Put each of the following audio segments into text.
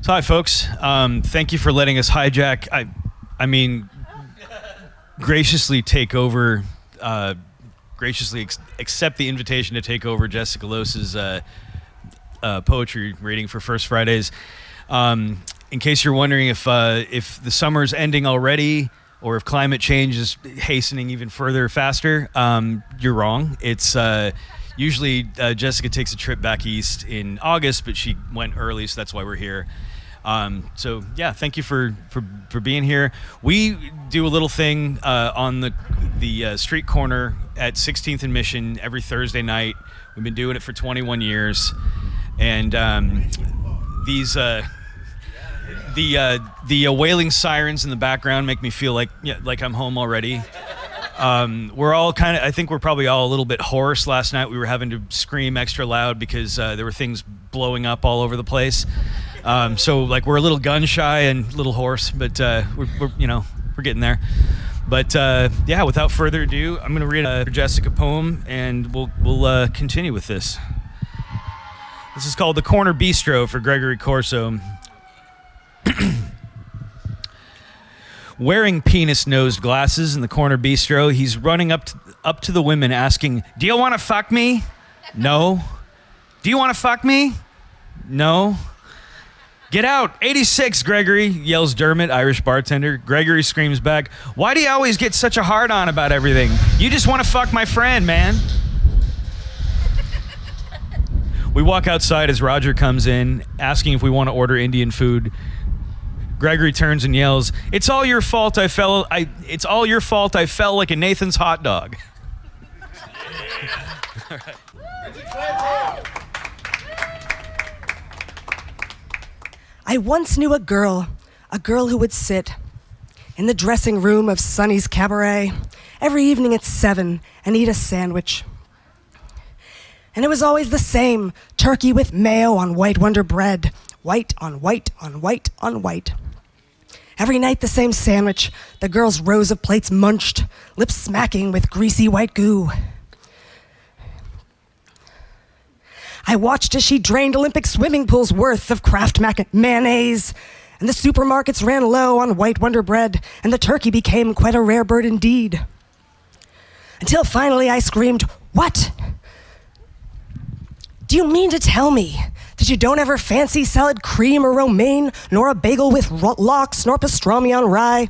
So hi, folks. Thank you for letting us hijack. I mean, graciously take over. Graciously accept the invitation to take over Jessica Lose's poetry reading for First Fridays. In case you're wondering if the summer's ending already, or if climate change is hastening even faster, you're wrong. It's usually Jessica takes a trip back east in August, but she went early, so that's why we're here. So yeah, thank you for being here. We do a little thing on the street corner at 16th and Mission every Thursday night. We've been doing it for 21 years, and these the wailing sirens in the background make me feel like I'm home already. We're all I think we're probably all a little bit hoarse. Last night we were having to scream extra loud because there were things blowing up all over the place. So we're a little gun shy and a little hoarse, but we're getting there. But yeah, without further ado, I'm going to read a Jessica poem, and we'll continue with this. This is called The Corner Bistro for Gregory Corso. Wearing penis-nosed glasses in the corner bistro, he's running up to the women asking, "Do you want to fuck me?" "No." "Do you want to fuck me?" "No." "Get out, 86, Gregory," yells Dermot, Irish bartender. Gregory screams back, "Why do you always get such a hard-on about everything? You just want to fuck my friend, man." We walk outside as Roger comes in, asking if we want to order Indian food. Gregory turns and yells, It's all your fault I fell like a Nathan's hot dog." All right. I once knew a girl who would sit in the dressing room of Sonny's Cabaret every evening at 7 and eat a sandwich. And it was always the same, turkey with mayo on white Wonder bread, white on white on white on white. Every night the same sandwich, the girl's rows of plates munched, lips smacking with greasy white goo. I watched as she drained Olympic swimming pools worth of Kraft mayonnaise, and the supermarkets ran low on white Wonder bread, and the turkey became quite a rare bird indeed. Until finally I screamed, "What? Do you mean to tell me that you don't ever fancy salad cream or romaine, nor a bagel with lox, nor pastrami on rye,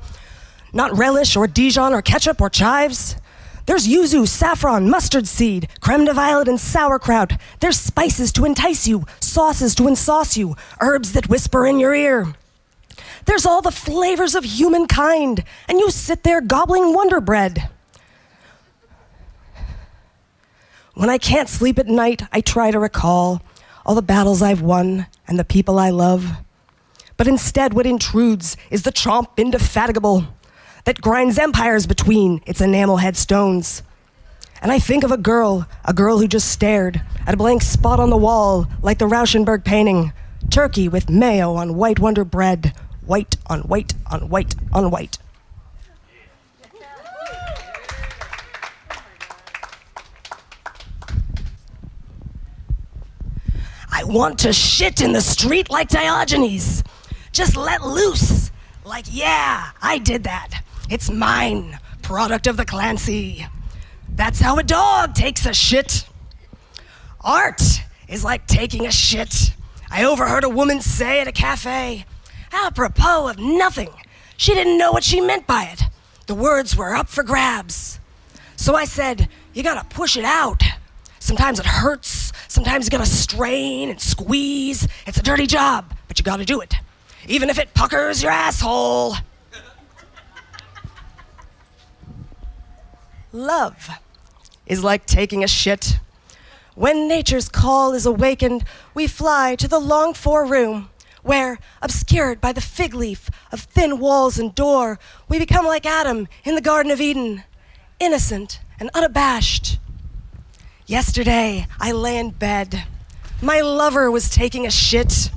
not relish or Dijon or ketchup or chives? There's yuzu, saffron, mustard seed, creme de violet, and sauerkraut. There's spices to entice you, sauces to ensauce you, herbs that whisper in your ear. There's all the flavors of humankind, and you sit there gobbling Wonder bread. When I can't sleep at night, I try to recall all the battles I've won and the people I love. But instead, what intrudes is the chomp indefatigable that grinds empires between its enamel headstones. And I think of a girl who just stared at a blank spot on the wall like the Rauschenberg painting, turkey with mayo on white Wonder bread, white on white on white on white. I want to shit in the street like Diogenes. Just let loose. Like, yeah, I did that. It's mine, product of the Clancy. That's how a dog takes a shit. Art is like taking a shit. I overheard a woman say at a cafe, apropos of nothing. She didn't know what she meant by it. The words were up for grabs. So I said, you gotta push it out. Sometimes it hurts. Sometimes you gotta strain and squeeze. It's a dirty job, but you gotta do it. Even if it puckers your asshole. Love is like taking a shit. When nature's call is awakened, we fly to the longed-for room where, obscured by the fig leaf of thin walls and door, we become like Adam in the Garden of Eden, innocent and unabashed. Yesterday, I lay in bed. My lover was taking a shit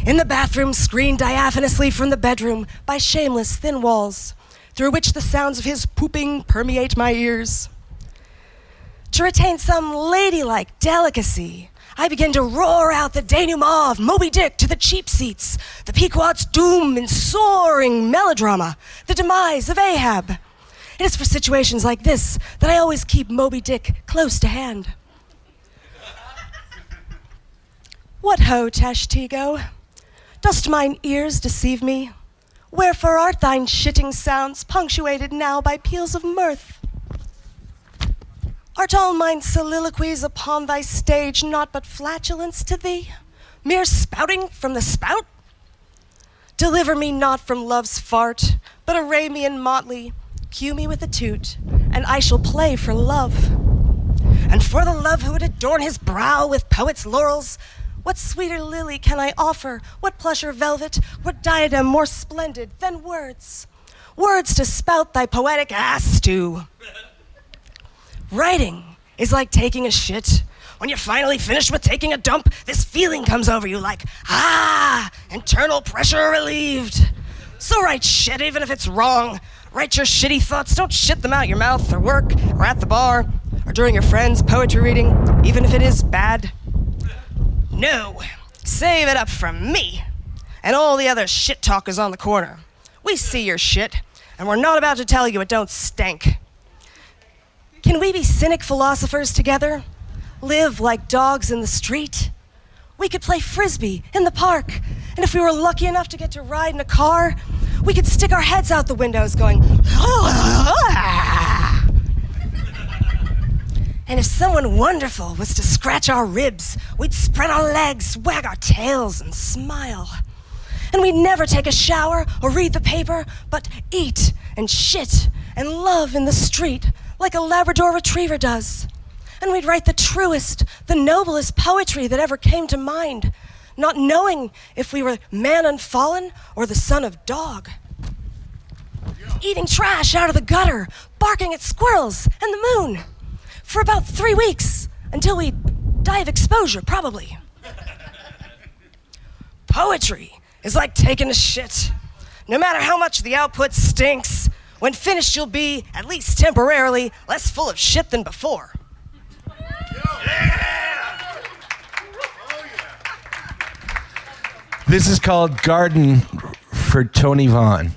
in the bathroom, screened diaphanously from the bedroom by shameless thin walls, through which the sounds of his pooping permeate my ears. To retain some ladylike delicacy, I begin to roar out the denouement of Moby Dick to the cheap seats, the Pequod's doom in soaring melodrama, the demise of Ahab. It is for situations like this that I always keep Moby Dick close to hand. What ho, Tashtego? Dost mine ears deceive me? Wherefore art thine shitting sounds punctuated now by peals of mirth? Art all mine soliloquies upon thy stage naught but flatulence to thee? Mere spouting from the spout? Deliver me not from love's fart, but array me in motley, cue me with a toot, and I shall play for love. And for the love who would adorn his brow with poet's laurels, what sweeter lily can I offer? What plusher velvet? What diadem more splendid than words? Words to spout thy poetic ass to. Writing is like taking a shit. When you're finally finished with taking a dump, this feeling comes over you like, internal pressure relieved. So write shit even if it's wrong. Write your shitty thoughts. Don't shit them out your mouth or work or at the bar or during your friend's poetry reading, even if it is bad. No, save it up for me and all the other shit talkers on the corner. We see your shit, and we're not about to tell you it don't stink. Can we be cynic philosophers together? Live like dogs in the street? We could play frisbee in the park, and if we were lucky enough to get to ride in a car, we could stick our heads out the windows going, And if someone wonderful was to scratch our ribs, we'd spread our legs, wag our tails, and smile. And we'd never take a shower or read the paper, but eat and shit and love in the street like a Labrador retriever does. And we'd write the truest, the noblest poetry that ever came to mind, not knowing if we were man unfallen or the son of dog. Eating trash out of the gutter, barking at squirrels and the moon. For about 3 weeks, until we die of exposure, probably. Poetry is like taking a shit. No matter how much the output stinks, when finished you'll be, at least temporarily, less full of shit than before. This is called Garden for Tony Vaughn.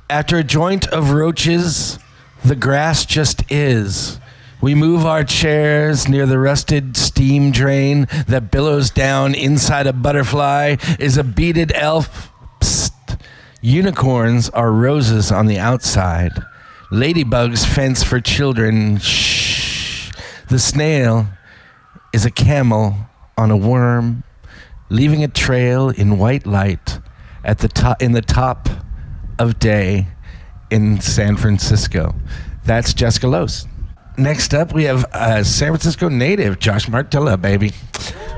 After a joint of roaches, the grass just is. We move our chairs near the rusted steam drain that billows down inside a butterfly is a beaded elf. Psst. Unicorns are roses on the outside. Ladybugs fence for children. Shh. The snail is a camel on a worm, leaving a trail in white light at the top in the top of day in San Francisco. That's Jessica Lose. Next up, we have San Francisco native Josh Martella, baby.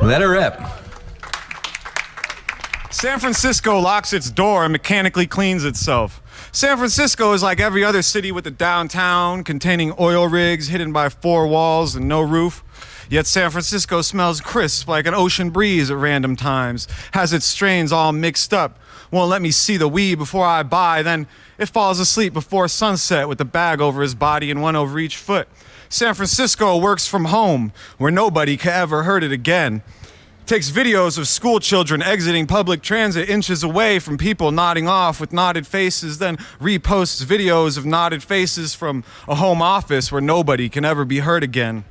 Let her rip. San Francisco locks its door and mechanically cleans itself. San Francisco is like every other city with a downtown containing oil rigs hidden by 4 walls and no roof. Yet San Francisco smells crisp like an ocean breeze at random times, has its strains all mixed up, won't let me see the weed before I buy, then it falls asleep before sunset with a bag over his body and one over each foot. San Francisco works from home, where nobody can ever hurt it again. Takes videos of school children exiting public transit inches away from people nodding off with nodded faces, then reposts videos of nodded faces from a home office where nobody can ever be hurt again.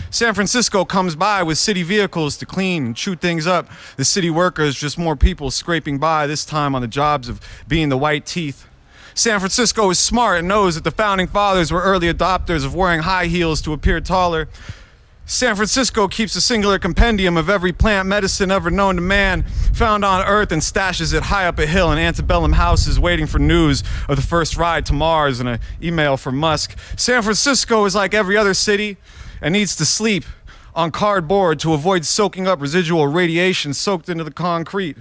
San Francisco comes by with city vehicles to clean and chew things up. The city workers, just more people scraping by, this time on the jobs of being the white teeth. San Francisco is smart and knows that the founding fathers were early adopters of wearing high heels to appear taller. San Francisco keeps a singular compendium of every plant medicine ever known to man found on Earth and stashes it high up a hill in antebellum houses waiting for news of the first ride to Mars and an email from Musk. San Francisco is like every other city and needs to sleep on cardboard to avoid soaking up residual radiation soaked into the concrete.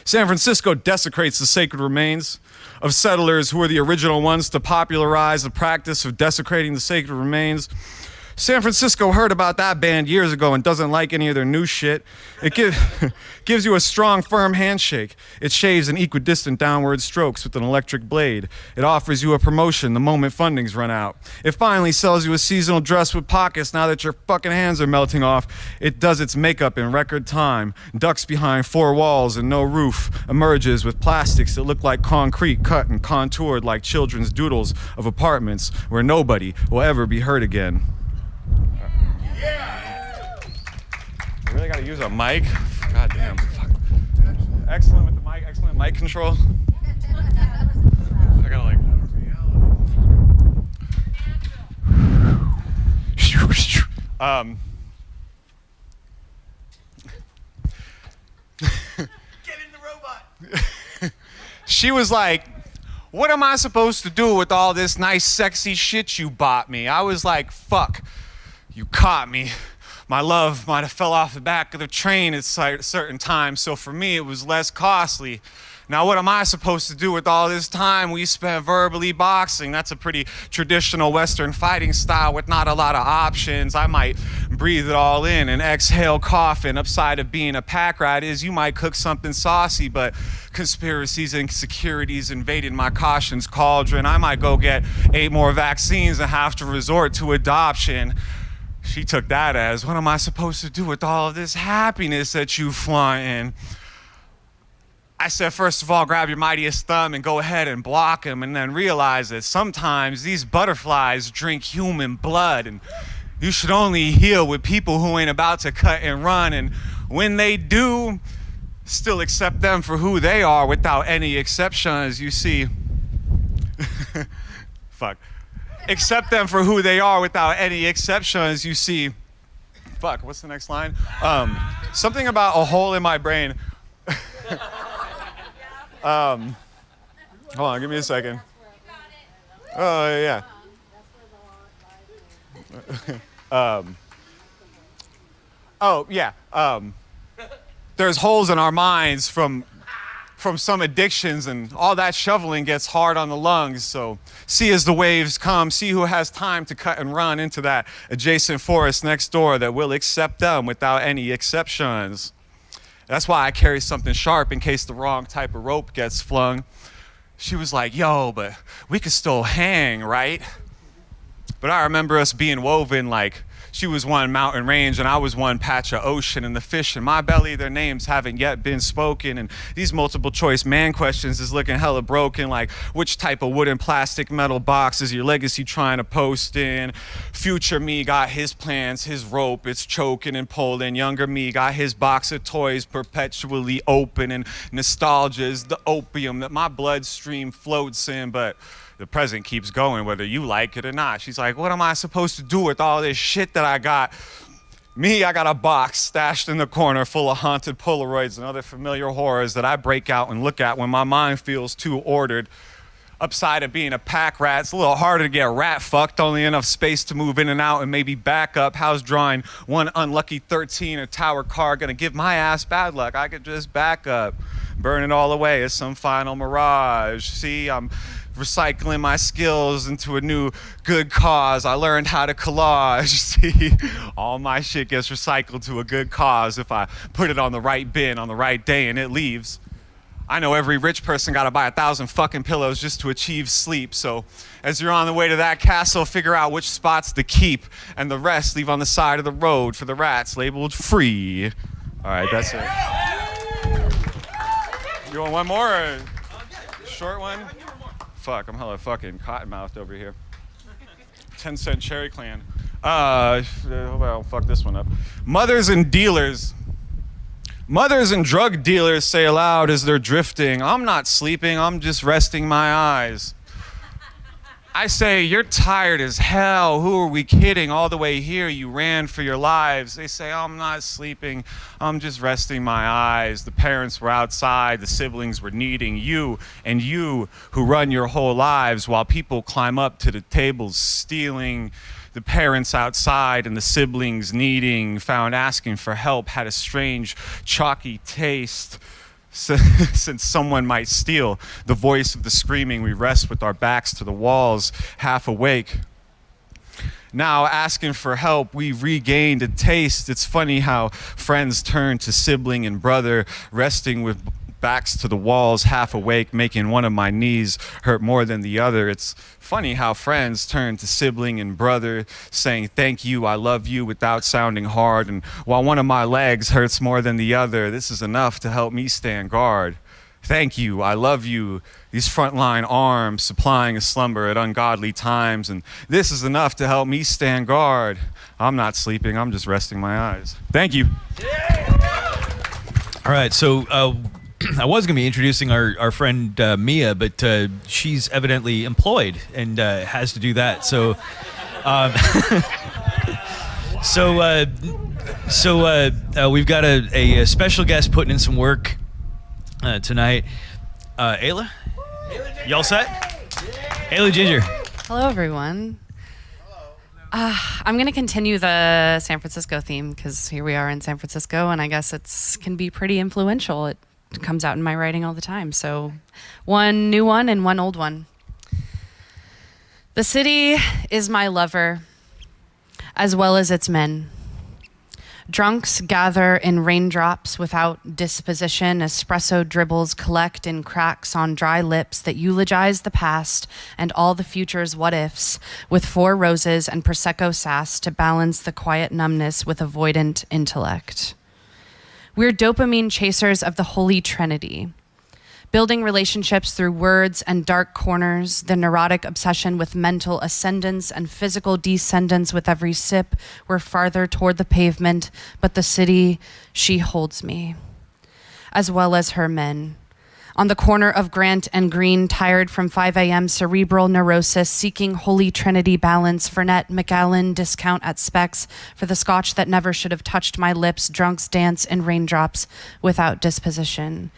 San Francisco desecrates the sacred remains of settlers who were the original ones to popularize the practice of desecrating the sacred remains. San Francisco heard about that band years ago and doesn't like any of their new shit. It gives you a strong, firm handshake. It shaves in equidistant downward strokes with an electric blade. It offers you a promotion the moment funding's run out. It finally sells you a seasonal dress with pockets now that your fucking hands are melting off. It does its makeup in record time, ducks behind four walls and no roof, emerges with plastics that look like concrete cut and contoured like children's doodles of apartments where nobody will ever be heard again. Yeah. I really gotta use a mic. God damn. Fuck. Excellent with the mic. Excellent mic control. I gotta like. Get in the robot. She was like, "What am I supposed to do with all this nice, sexy shit you bought me?" I was like, "Fuck. You caught me. My love might have fell off the back of the train at certain times, so for me it was less costly. Now what am I supposed to do with all this time we spent verbally boxing? That's a pretty traditional Western fighting style with not a lot of options. I might breathe it all in and exhale coughing. Upside of being a pack rat is you might cook something saucy, but conspiracies and insecurities invaded my caution's cauldron. I might go get 8 more vaccines and have to resort to adoption." She took that as, "What am I supposed to do with all of this happiness that you flaunting?" I said, "First of all, grab your mightiest thumb and go ahead and block him, and then realize that sometimes these butterflies drink human blood, and you should only heal with people who ain't about to cut and run, and when they do, still accept them for who they are without any exceptions, you see." Fuck. Accept them for who they are without any exceptions, you see. Fuck, what's the next line? Something about a hole in my brain. Hold on, give me a second. Oh, yeah. There's holes in our minds from some addictions, and all that shoveling gets hard on the lungs. So see as the waves come, see who has time to cut and run into that adjacent forest next door that will accept them without any exceptions. That's why I carry something sharp in case the wrong type of rope gets flung. She was like, "Yo, but we could still hang, right?" But I remember us being woven like she was one mountain range and I was one patch of ocean, and the fish in my belly, their names haven't yet been spoken, and these multiple choice man questions is looking hella broken, like which type of wooden, plastic, metal box is your legacy trying to post in? Future me got his plans, his rope, it's choking and pulling. Younger me got his box of toys perpetually open, and nostalgia is the opium that my bloodstream floats in, but the present keeps going whether you like it or not. She's like, "What am I supposed to do with all this shit that I got?" Me, I got a box stashed in the corner full of haunted Polaroids and other familiar horrors that I break out and look at when my mind feels too ordered. Upside of being a pack rat, it's a little harder to get rat fucked, only enough space to move in and out and maybe back up. How's drawing one unlucky 13 a tower card gonna give my ass bad luck? I could just back up, burn it all away as some final mirage. See, I'm recycling my skills into a new good cause. I learned how to collage. See, all my shit gets recycled to a good cause if I put it on the right bin on the right day and it leaves. I know every rich person gotta buy 1,000 fucking pillows just to achieve sleep, so as you're on the way to that castle, figure out which spots to keep and the rest leave on the side of the road for the rats labeled free. All right, that's it. You want one more or a short one? Fuck, I'm hella fucking cottonmouthed over here. 10-cent cherry clan. Well, fuck this one up. Mothers and dealers. Mothers and drug dealers say aloud as they're drifting, "I'm not sleeping, I'm just resting my eyes." I say, "You're tired as hell. Who are we kidding? All the way here, you ran for your lives." They say, "I'm not sleeping. I'm just resting my eyes." The parents were outside. The siblings were needing you, and you who run your whole lives while people climb up to the tables stealing. The parents outside and the siblings needing, found asking for help, had a strange, chalky taste. Since someone might steal the voice of the screaming, we rest with our backs to the walls, half awake. Now asking for help, we regained a taste. It's funny how friends turn to sibling and brother, resting with backs to the walls, half awake, making one of my knees hurt more than the other. It's funny how friends turn to sibling and brother, saying thank you, I love you, without sounding hard. And while one of my legs hurts more than the other, this is enough to help me stand guard. Thank you, I love you, these frontline arms supplying a slumber at ungodly times, and this is enough to help me stand guard. I'm not sleeping, I'm just resting my eyes. Thank you. All right, so I was going to be introducing our friend Mia, but she's evidently employed and has to do that. So, we've got a special guest putting in some work tonight. Ayla? Y'all set? Ayla Ginger. Hello, everyone. I'm going to continue the San Francisco theme because here we are in San Francisco, and I guess it can be pretty influential. It comes out in my writing all the time. So one new one and one old one. The city is my lover, as well as its men. Drunks gather in raindrops without disposition. Espresso dribbles collect in cracks on dry lips that eulogize the past and all the future's what-ifs, with 4 roses and Prosecco sass to balance the quiet numbness with avoidant intellect. We're dopamine chasers of the Holy Trinity, building relationships through words and dark corners, the neurotic obsession with mental ascendance and physical descendance with every sip. We're farther toward the pavement, but the city, she holds me, as well as her men. On the corner of Grant and Green, tired from 5 a.m. cerebral neurosis, seeking Holy Trinity balance, Fernet, McAllen, discount at Specs for the scotch that never should have touched my lips, drunks dance in raindrops without disposition,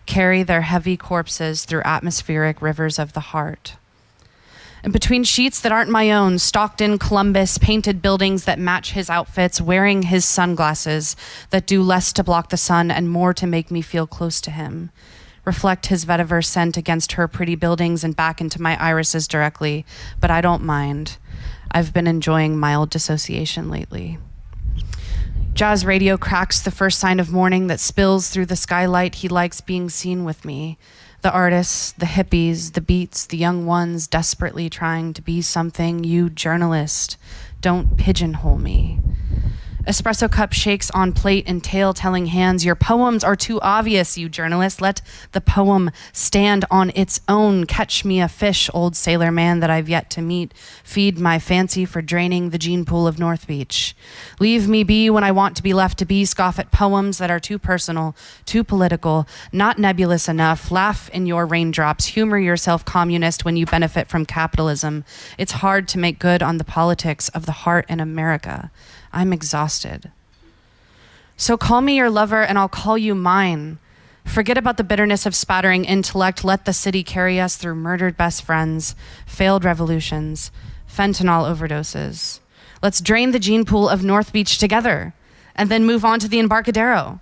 carry their heavy corpses through atmospheric rivers of the heart. And between sheets that aren't my own, Stockton, Columbus, painted buildings that match his outfits, wearing his sunglasses that do less to block the sun and more to make me feel close to him, reflect his vetiver scent against her pretty buildings and back into my irises directly, but I don't mind. I've been enjoying mild dissociation lately. Jazz radio cracks the first sign of morning that spills through the skylight. He likes being seen with me. The artists, the hippies, the beats, the young ones desperately trying to be something. You journalist, don't pigeonhole me. Espresso cup shakes on plate and tale-telling hands. Your poems are too obvious, you journalist. Let the poem stand on its own. Catch me a fish, old sailor man that I've yet to meet. Feed my fancy for draining the gene pool of North Beach. Leave me be when I want to be left to be. Scoff at poems that are too personal, too political, not nebulous enough. Laugh in your raindrops. Humor yourself, communist, when you benefit from capitalism. It's hard to make good on the politics of the heart in America. I'm exhausted. So call me your lover and I'll call you mine. Forget about the bitterness of spattering intellect. Let the city carry us through murdered best friends, failed revolutions, fentanyl overdoses. Let's drain the gene pool of North Beach together and then move on to the Embarcadero.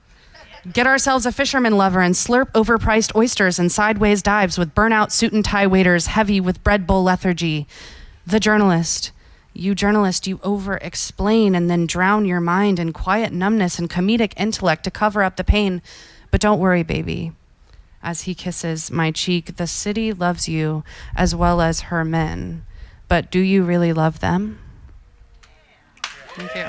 Get ourselves a fisherman lover and slurp overpriced oysters and sideways dives with burnout suit and tie waiters heavy with bread bowl lethargy. The journalist. You journalist, you over-explain and then drown your mind in quiet numbness and comedic intellect to cover up the pain. But don't worry, baby. As he kisses my cheek, the city loves you as well as her men. But do you really love them? Thank you.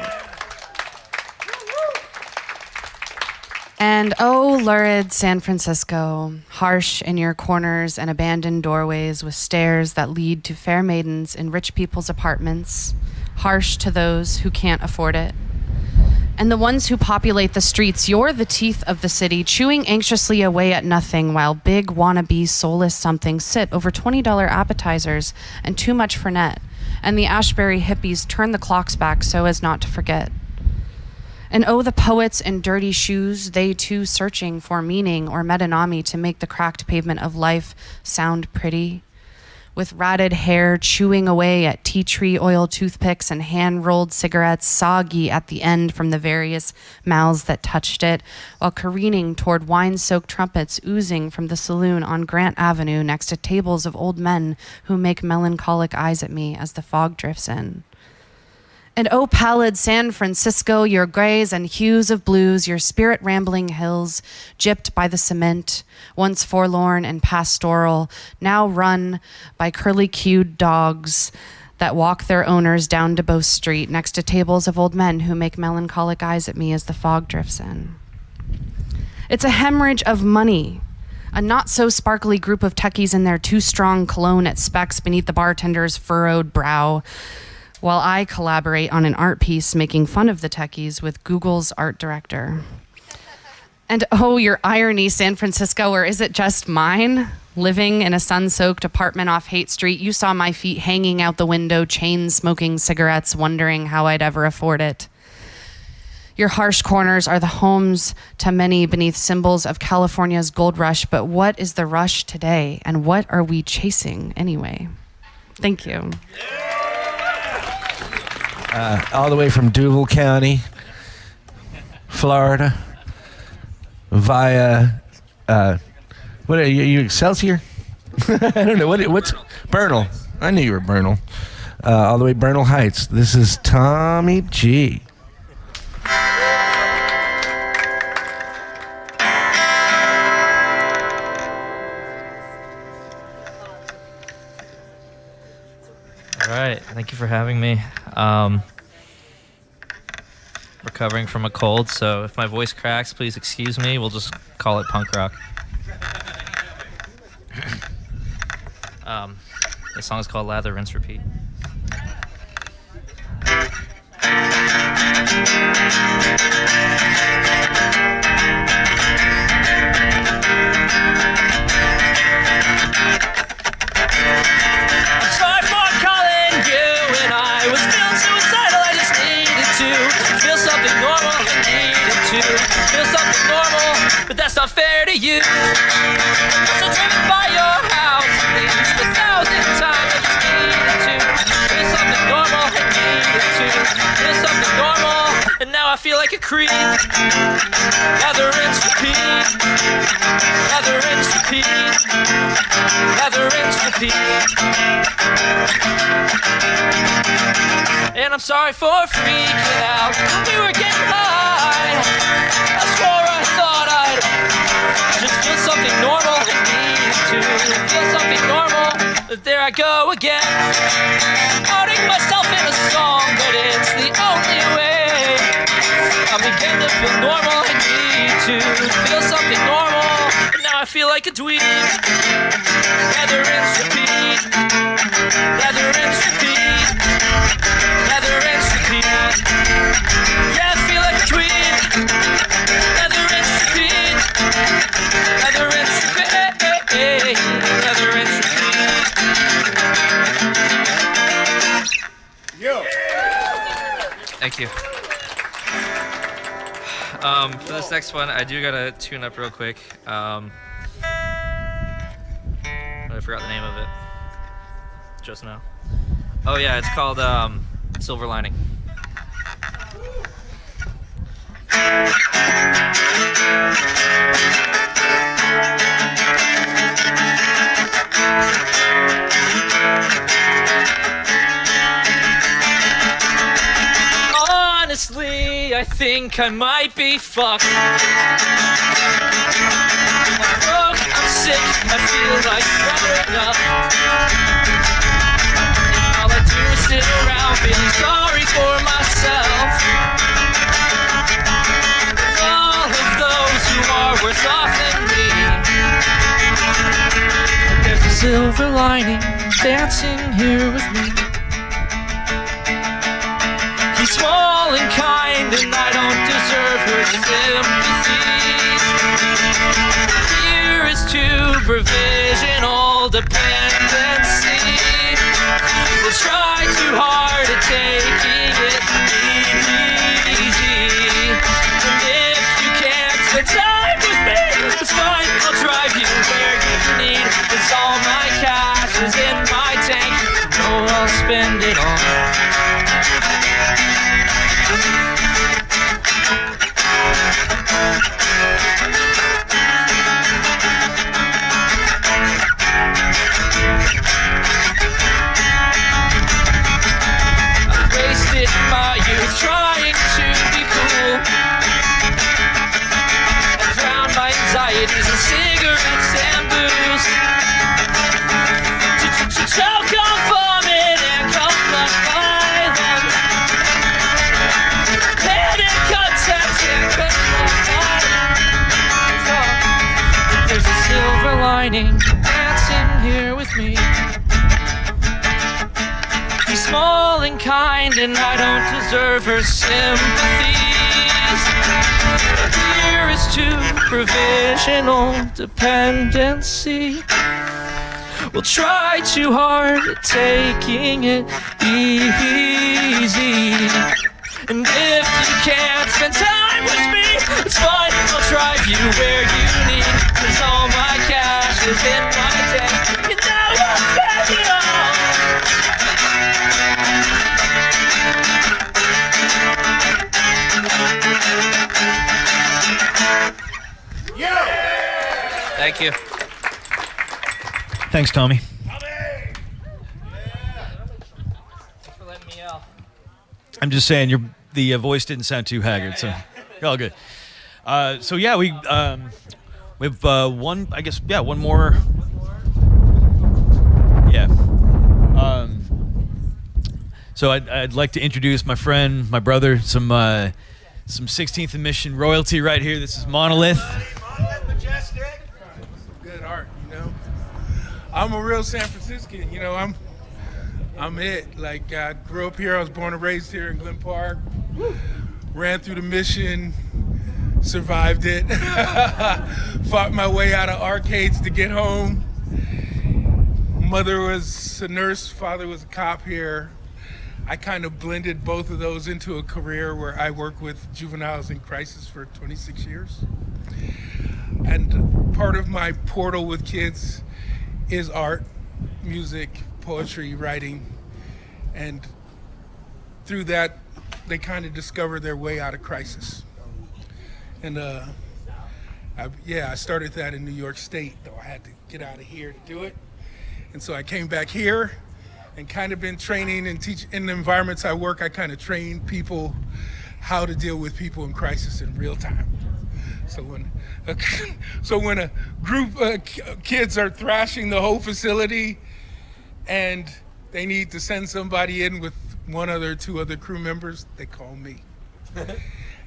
And oh, lurid San Francisco, harsh in your corners and abandoned doorways with stairs that lead to fair maidens in rich people's apartments, harsh to those who can't afford it. And the ones who populate the streets, you're the teeth of the city, chewing anxiously away at nothing while big wannabe soulless somethings sit over $20 appetizers and too much Fernet. And the Ashbury hippies turn the clocks back so as not to forget. And oh, the poets in dirty shoes, they too searching for meaning or metonymy to make the cracked pavement of life sound pretty. With ratted hair chewing away at tea tree oil toothpicks and hand-rolled cigarettes, soggy at the end from the various mouths that touched it, while careening toward wine-soaked trumpets oozing from the saloon on Grant Avenue next to tables of old men who make melancholic eyes at me as the fog drifts in. And oh, pallid San Francisco, your grays and hues of blues, your spirit rambling hills, gypped by the cement, once forlorn and pastoral, now run by curly-cued dogs that walk their owners down to Bow Street next to tables of old men who make melancholic eyes at me as the fog drifts in. It's a hemorrhage of money. A not-so-sparkly group of techies in their too-strong cologne at specs beneath the bartender's furrowed brow, while I collaborate on an art piece making fun of the techies with Google's art director. And oh, your irony, San Francisco, or is it just mine? Living in a sun-soaked apartment off Haight Street, you saw my feet hanging out the window, chain-smoking cigarettes, wondering how I'd ever afford it. Your harsh corners are the homes to many beneath symbols of California's gold rush, but what is the rush today, and what are we chasing anyway? Thank you. All the way from Duval County, Florida, via, what are you Excelsior? I don't know, what's Bernal? I knew you were Bernal. All the way Bernal Heights. This is Tommy G. All right, thank you for having me. Recovering from a cold, so if my voice cracks, please excuse me. We'll just call it punk rock. This song is called Lather, Rinse, Repeat. But that's not fair to you. So driven by your house at least 1,000 times. I just needed to feel something normal. I needed to feel something normal. And now I feel like a creep. Lather, rinse, repeat. Lather, rinse, repeat. Lather, rinse, repeat. And I'm sorry for freaking out. We were getting high. I swore I thought I'd just feel something normal. I needed to feel something normal. But there I go again, outing myself in a song, but it's the only way I begin to feel normal. I need to feel something normal. And now I feel like a dweeb. Lather, rinse, repeat. Lather, rinse, repeat. Lather, rinse, repeat. Yeah, I feel like a dweeb. Lather, rinse, repeat. Lather, rinse, repeat. Lather, rinse, repeat. Yo. Thank you. For this next one, I do gotta tune up real quick. I forgot the name of it just now. Oh yeah, it's called Silver Lining. Honestly, I think I might be fucked. I'm broke, I'm sick, I feel like throwing up. And all I do is sit around feeling sorry for myself. All of those who are worse off than me. There's a silver lining dancing here with me. He's small and kind, and I don't deserve her sympathies. Here is to provisional dependency. We'll try too hard at taking it easy. And if you can't spend time with me, it's fine, I'll drive you where you need. 'Cause all my cash is in my tank, you know I'll spend it all. I wasted my cigarettes and booze. Choke on vomit and conflict violence. Panic attacks and conflict. There's a silver lining dancing here with me. She's small and kind, and I don't deserve her sympathies. Here is to provisional dependency. We'll try too hard at taking it easy. And if you can't spend time with me, it's fine, I'll drive you where you need. Cause all my cash is in my tank. You know I'll spend it all. Thank you. Thanks, Tommy. Thanks for letting me out. I'm just saying the voice didn't sound too haggard, so you're all good. So yeah, we have one, I guess, yeah, one more. Yeah. So I'd like to introduce my friend, my brother, some 16th and Mission royalty right here. This is Monolith. Majestic. Good art, you know. I'm a real San Franciscan, you know. I'm it. Like, I grew up here. I was born and raised here in Glen Park. Ran through the Mission, survived it. Fought my way out of arcades to get home. Mother was a nurse, father was a cop here. I kind of blended both of those into a career where I work with juveniles in crisis for 26 years. And part of my portal with kids is art, music, poetry, writing. And through that, they kind of discover their way out of crisis. And I started that in New York State, though I had to get out of here to do it. And so I came back here and kind of been training and teach in the environments I work. I kind of train people how to deal with people in crisis in real time. So when a group of kids are thrashing the whole facility and they need to send somebody in with one other, two other crew members, they call me.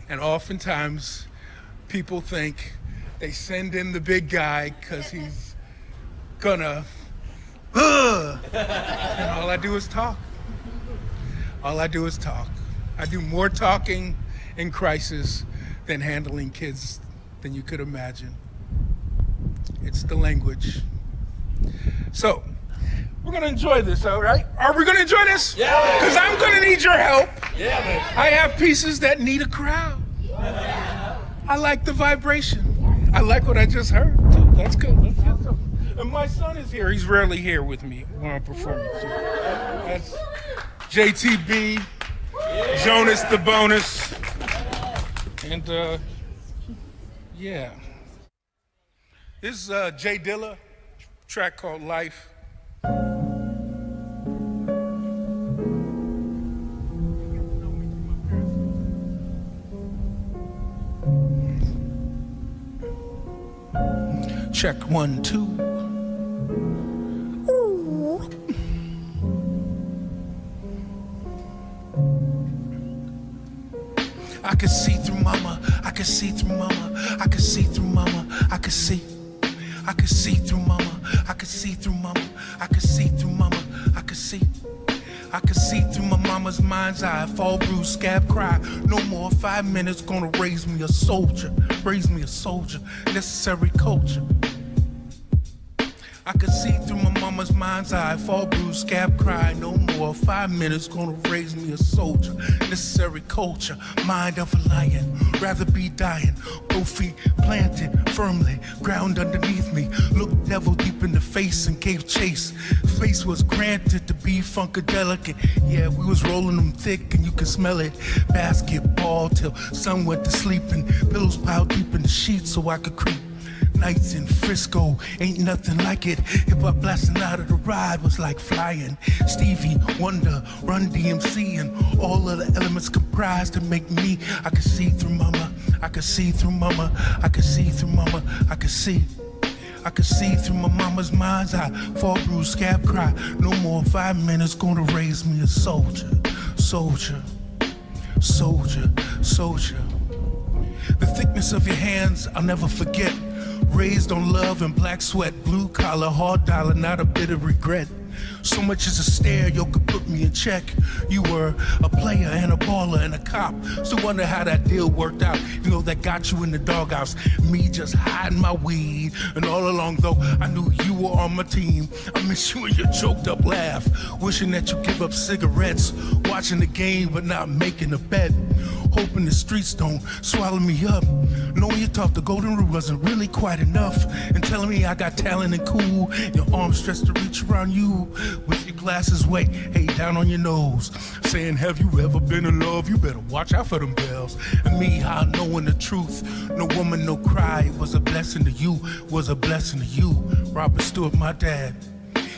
And oftentimes people think they send in the big guy because he's gonna, and all I do is talk. All I do is talk. I do more talking in crisis than handling kids than you could imagine. It's the language. So, we're gonna enjoy this, all right? Are we gonna enjoy this? Yeah. Because I'm gonna need your help. Yeah, man. I have pieces that need a crowd. I like the vibration. I like what I just heard, too. That's good. Let's get some. And my son is here. He's rarely here with me when I'm performing. So that's JTB, Jonas the Bonus, and yeah. This is Jay Dilla, track called Life. Check 1, 2. I could see through mama, I could see through mama, I could see through mama, I could see through mama, I could see through mama, I could see through mama, I could see through my mama's mind's eye, fall bruise, scab, cry, no more 5 minutes, gonna raise me a soldier, necessary culture. I could see through my mama's mind's eye, fall bruise, scab, cry, no more 5 minutes, gonna raise me a soldier, necessary culture, mind of a lion, rather be dying, both feet planted firmly, ground underneath me, looked devil deep in the face and gave chase, face was granted to be funkadelic, yeah, we was rolling them thick and you could smell it, basketball till sun went to sleep and pillows piled deep in the sheets so I could creep. Nights in Frisco, ain't nothing like it. Hip-hop blasting out of the ride was like flying. Stevie Wonder, Run DMC, and all of the elements comprised to make me. I could see through mama, I could see through mama, I could see through mama, I could see. I could see through my mama's mind's eye. Fall bruised scab cry. No more 5 minutes, gonna raise me a soldier. Soldier, soldier, soldier. The thickness of your hands, I'll never forget. Raised on love and black sweat. Blue collar, hard dollar, not a bit of regret. So much as a stare, yo could put me in check. You were a player and a baller and a cop. So wonder how that deal worked out. You know, that got you in the doghouse. Me just hiding my weed. And all along though, I knew you were on my team. I miss you and your choked up laugh. Wishing that you give up cigarettes. Watching the game but not making a bet. Hoping the streets don't swallow me up. Knowing you thought the golden rule wasn't really quite enough. And telling me I got talent and cool. Your arms stretched to reach around you. With your glasses way, hey, down on your nose. Saying, have you ever been in love? You better watch out for them bells. And me, how knowing the truth. No woman, no cry. It was a blessing to you. Was a blessing to you. Robert Stewart, my dad.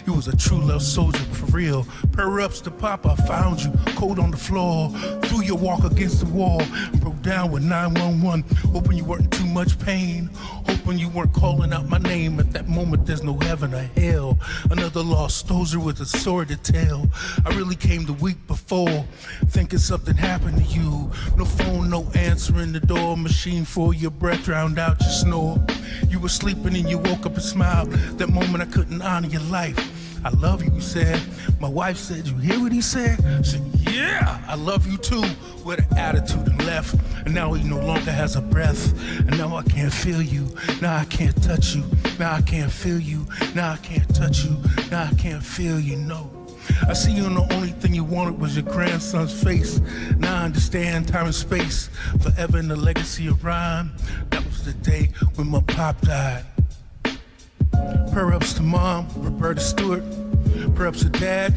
He was a true love soldier, for real. Prayer ups to Pop, I found you, cold on the floor. Threw your walk against the wall, and broke down with 911. Hoping you weren't in too much pain. Hoping you weren't calling out my name. At that moment, there's no heaven or hell. Another lost soldier with a sword to tell. I really came the week before, thinking something happened to you. No phone, no answering the door. Machine for your breath, drowned out your snore. You were sleeping and you woke up and smiled. That moment I couldn't honor your life. I love you, he said. My wife said, you hear what he said? I said, yeah, I love you too. With an attitude and left. And now he no longer has a breath. And now I can't feel you. Now I can't touch you. Now I can't feel you. Now I can't touch you. Now I can't feel you, no. I see you and the only thing you wanted was your grandson's face. Now I understand time and space. Forever in the legacy of rhyme. That was the day when my pop died. Prayer ups to Mom, Roberta Stewart. Prayer ups to Dad,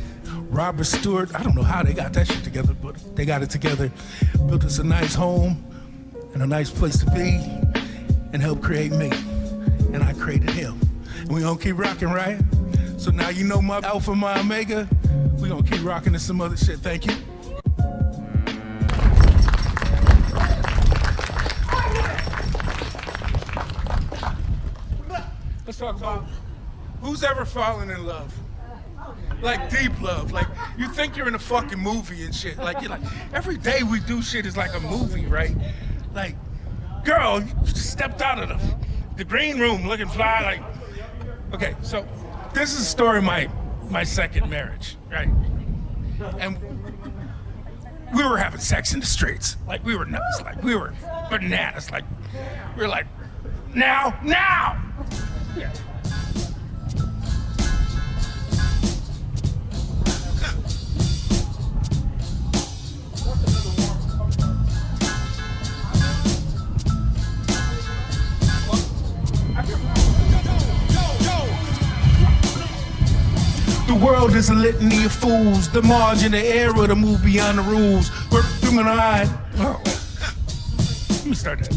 Robert Stewart. I don't know how they got that shit together, but they got it together. Built us a nice home and a nice place to be and helped create me. And I created him. And we gonna keep rocking, right? So now you know my alpha, my omega. We gonna keep rocking to some other shit. Thank you. Let's talk about who's ever fallen in love. Like deep love. Like you think you're in a fucking movie and shit. Like you're like, every day we do shit is like a movie, right? Like, girl, you just stepped out of the green room looking fly. Like, okay, so this is a story of my second marriage, right? And we were having sex in the streets. Like we were nuts. Like we were bananas. Like we were like, now. Yeah. The world is a litany of fools. The margin, the error, the move beyond the rules. Work through my eye. Oh. Let me start that.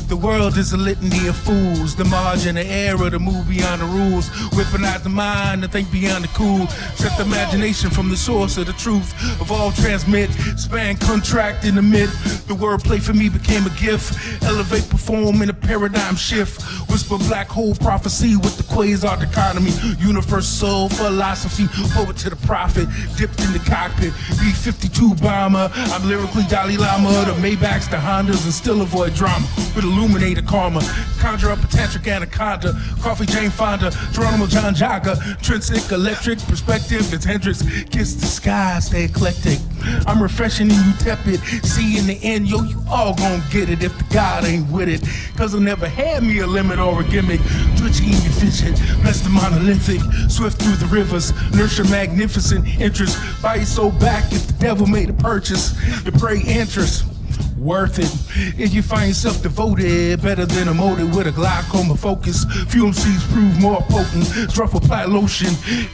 The world is a litany of fools. The margin, the error, the move beyond the rules. Whipping out the mind and think beyond the cool. Set the imagination from the source of the truth of all transmit. Span contract in the mid. The wordplay for me became a gift. Elevate, perform in a paradigm shift. Whisper black hole prophecy with the quasar economy. Universal philosophy. Poet to the prophet. Dipped in the cockpit. B-52 bomber. I'm lyrically Dalai Lama. The Maybachs, the Hondas, and still avoid drama. With illuminator karma, conjure up a tantric anaconda, Coffee Jane Fonda, Geronimo John Jaga, intrinsic electric perspective, it's Hendrix, kiss the sky, stay eclectic. I'm refreshing and you tepid, see in the end, yo, you all gon' get it if the God ain't with it, cause I never had me a limit or a gimmick, twitchy and efficient, blessed the monolithic, swift through the rivers, nurture magnificent interest, buy your soul back if the devil made a purchase, you pray interest. Worth it. If you find yourself devoted, better than a motive with a glaucoma focus. Few MCs prove more potent. Rough apply lotion.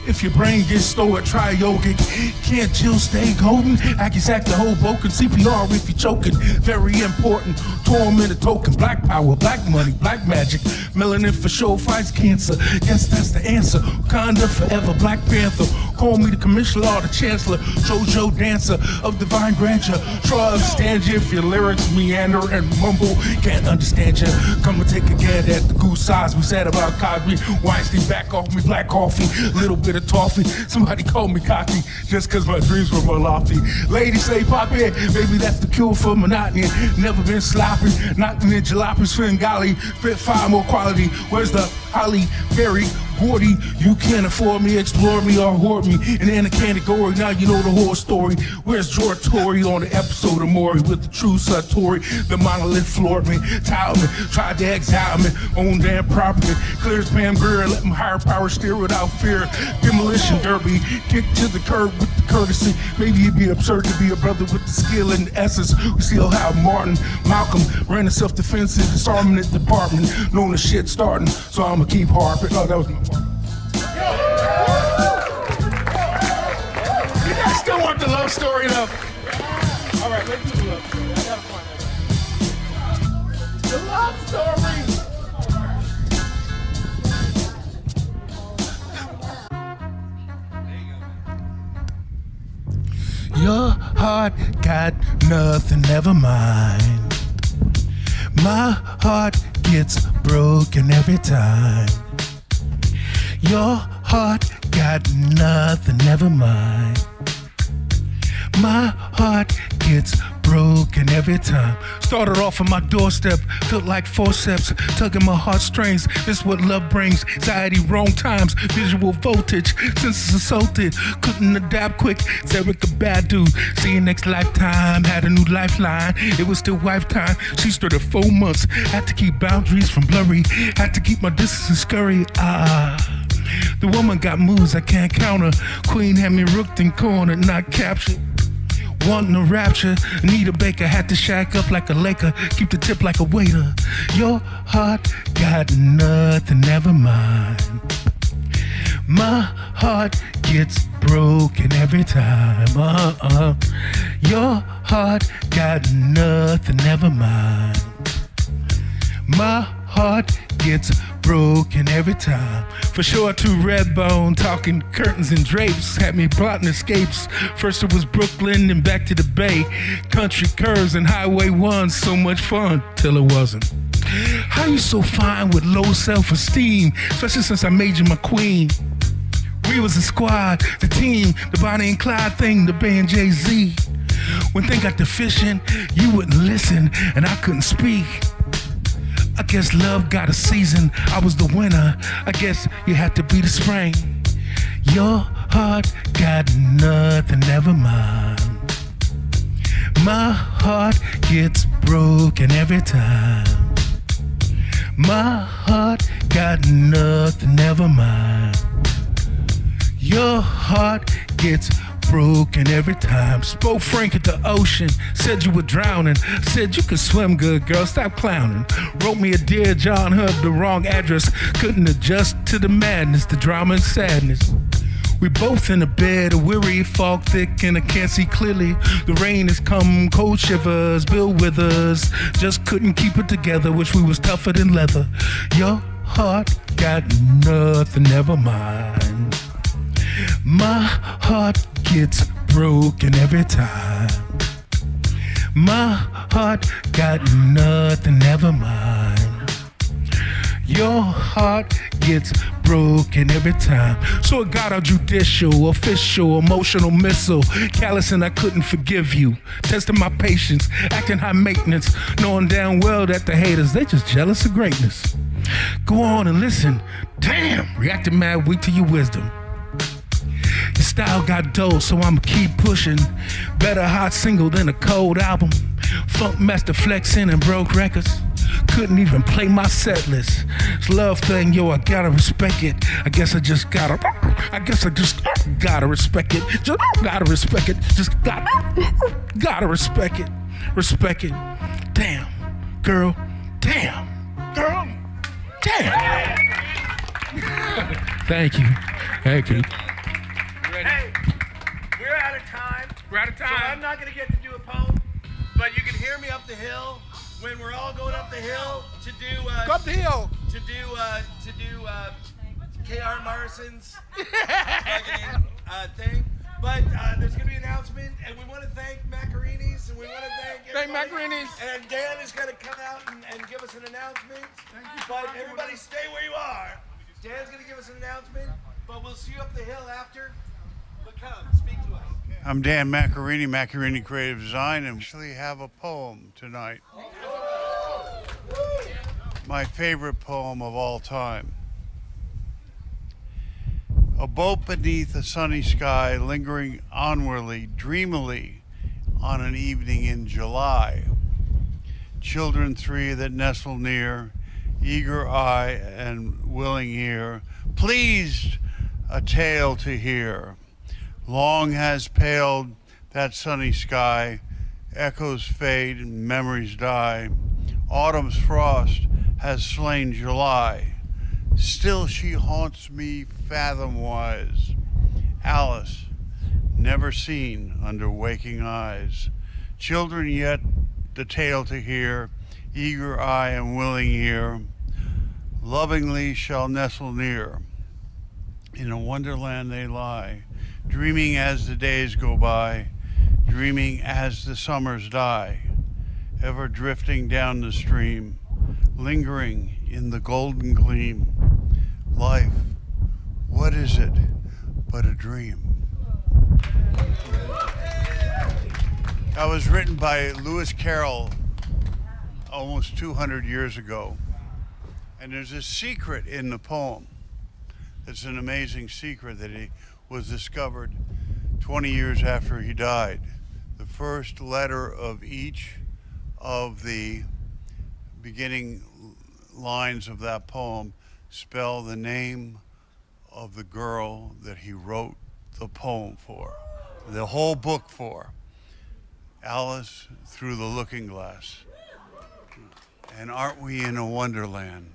If your brain gets stored, try yogic. Can't chill, stay golden. Accusack the whole broken. CPR if you're choking. Very important. Torment a token. Black power, black money, black magic. Melanin for sure fights cancer. Guess that's the answer. Wakanda forever, Black Panther. Call me the commissioner or the chancellor. JoJo dancer of divine grandeur. Try to understand you if your lyrics meander and mumble. Can't understand you. Come and take a gander at the goose size we said about Cosby. Weinstein, back off me, black coffee. Little bit of toffee. Somebody call me cocky just cause my dreams were more lofty. Ladies say pop in. Maybe that's the cure for monotony. Never been sloppy. Knocking in jalopies, Svengali. Fit fire, more quality. Where's the Holly Berry? Gordy, you can't afford me, explore me, or hoard me. And in a category, now you know the whole story. Where's George Tory on the episode of Maury with the true Satori? The monolith floored me, tiled me, tried to exile me, own damn property. Clears Pam Grier, let my higher power steer without fear. Demolition derby, kick to the curb with the courtesy. Maybe it'd be absurd to be a brother with the skill and the essence. We still have Martin, Malcolm, ran a self-defense and disarmament department. Knowing the shit starting, so I'ma keep harping. Oh, that was my part. You guys still want the love story though? All right, let's do the love story. I gotta find that. The love story. Your heart got nothing, never mind. My heart gets broken every time. Your heart got nothing, never mind. My heart gets broken every time. Started off on my doorstep, felt like forceps, tugging my heartstrings. This is what love brings. Anxiety, wrong times, visual voltage, senses assaulted. Couldn't adapt quick, Erica bad dude. See you next lifetime, had a new lifeline. It was still wife time. She stood at 4 months. Had to keep boundaries from blurry. Had to keep my distance scurry. The woman got moves I can't counter. Queen had me rooked and cornered, not captured. Wanting a rapture, Anita Baker had to shack up like a Laker, keep the tip like a waiter. Your heart got nothing, never mind. My heart gets broken every time. Your heart got nothing, never mind. My heart gets broken every time. For sure, too red bone, talking curtains and drapes, had me plotting escapes. First it was Brooklyn, then back to the Bay. Country curves and Highway 1, so much fun, till it wasn't. How you so fine with low self-esteem, especially since I made you my queen? We was a squad, the team, the Bonnie and Clyde thing, the band Jay-Z. When they got to fishing, you wouldn't listen, and I couldn't speak. I guess love got a season, I was the winter. I guess you had to be the spring. Your heart got nothing, never mind. My heart gets broken every time. My heart got nothing, never mind. Your heart gets broken every time. Spoke frank at the ocean, said you were drowning. Said you could swim good, girl, stop clowning. Wrote me a Dear John Hub, the wrong address. Couldn't adjust to the madness, the drama and sadness. We both in a bed, a weary fog thick and I can't see clearly. The rain has come, cold shivers, Bill Withers. Just couldn't keep it together, wish we was tougher than leather. Your heart got nothing, never mind. My heart gets broken every time. My heart got nothing, never mind. Your heart gets broken every time. So it got a judicial, official, emotional missile. Callous and I couldn't forgive you. Testing my patience, acting high maintenance, knowing damn well that the haters, they just jealous of greatness. Go on and listen. Damn, reacting mad weak to your wisdom. Your style got dull, so I'ma keep pushing. Better hot single than a cold album. Funk master flexing and broke records. Couldn't even play my set list. It's a love thing, yo, I gotta respect it. I guess I just gotta respect it. Just gotta respect it. Just gotta respect it. Respect it. Damn, girl. Damn, girl. Damn. Thank you. Thank you. Hey, we're out of time. We're out of time. So I'm not going to get to do a poem, but you can hear me up the hill when we're all going up the hill to do Go up the hill. to do K.R. Morrison's fucking thing. But there's going to be an announcement, and we want to thank Macchiarini's, and we want to thank everybody. Macchiarini's. And Dan is going to come out and give us an announcement. But everybody stay where you are. Dan's going to give us an announcement, but we'll see you up the hill after. But come, speak to us. I'm Dan Macchiarini, Macchiarini Creative Design, and actually have a poem tonight. My favorite poem of all time. A boat beneath a sunny sky, lingering onwardly, dreamily, on an evening in July. Children three that nestle near, eager eye and willing ear, pleased a tale to hear. Long has paled that sunny sky, echoes fade and memories die. Autumn's frost has slain July, still she haunts me fathom-wise. Alice, never seen under waking eyes. Children yet the tale to hear, eager eye and willing ear, lovingly shall nestle near. In a wonderland they lie, dreaming as the days go by, dreaming as the summers die, ever drifting down the stream, lingering in the golden gleam. Life, what is it but a dream? That was written by Lewis Carroll almost 200 years ago. And there's a secret in the poem. It's an amazing secret that he was discovered 20 years after he died. The first letter of each of the beginning lines of that poem spell the name of the girl that he wrote the poem for, the whole book for. Alice Through the Looking Glass. And aren't we in a wonderland?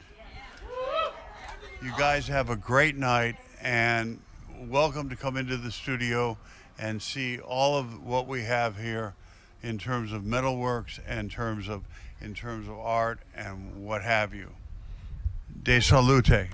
You guys have a great night, and welcome to come into the studio and see all of what we have here in terms of metalworks and in terms of art and what have you. De salute.